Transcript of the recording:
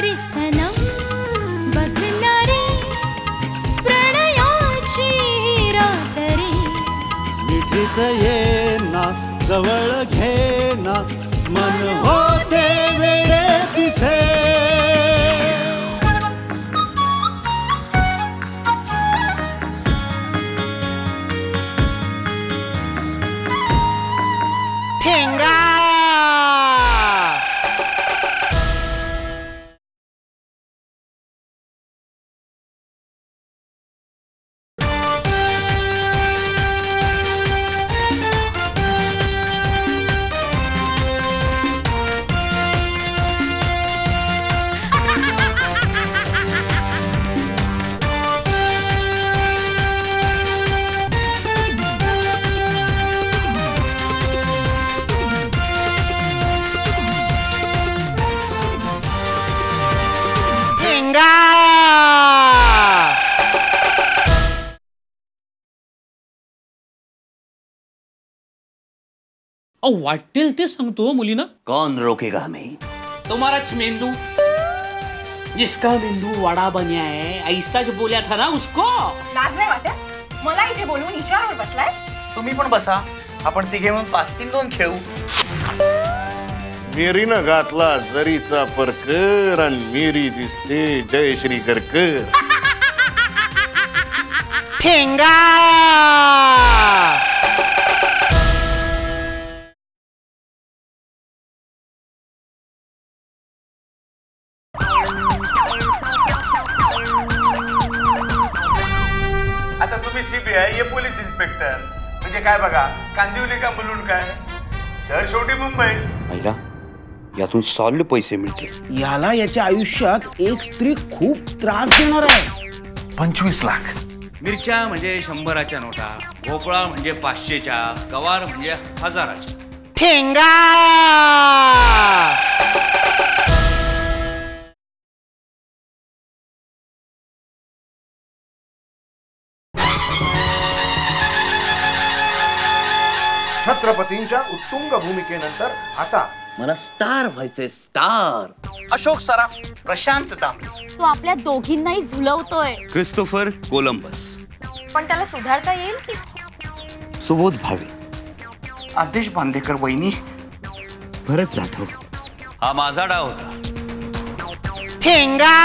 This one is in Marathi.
रे सनम बघणारे प्रणयाची रात रे मिठीत ये ना जवळ घे ना मन होते वेडे पिसे ठेंगा वाटेल ते सांगतो मुलीना. कौन रोकेगा हमें? तुम्हारा मेंदू जिसका मेंदू वड़ा बनिया है ऐसा जो बोला था ना उसको. लाज नाही वाटत मला इथे बोलवून विचारावर बसलाय. तुम्ही पण बसा, आपण तिघे म्हणून 5-3-2 खेळू. मेरीनं घातला जरीचा परकर आणि मेरी दिसते जयश्री करकर. ठेंगा आता तुम्ही सीबीआय ये पोलीस इन्स्पेक्टर म्हणजे काय बघा, कांदिवली का बोलून काय, शहर शेवटी मुंबईच. पहिला यातून सॉलिड पैसे मिळतील. याला याच्या आयुष्यात एक स्त्री खूप त्रास देणार आहे. 25 लाख. मिरच्या म्हणजे 100च्या नोटा, भोपळा म्हणजे 500च्या, गवार म्हणजे 1000च्या. ठेंगा छत्रपतींच्या उत्तुंग भूमिकेनंतर आता मला स्टार व्हायचंय, स्टार. अशोक सराफ, प्रशांत तांबे. तो आपल्या दोघींनाही झुलवतोय. Christopher Columbus. पण त्याला सुधारता येईल की? सुबोध भावे, आदेश बांदेकर वहिनी, भरत जाधव. हा माझा डाव होता. ठेंगा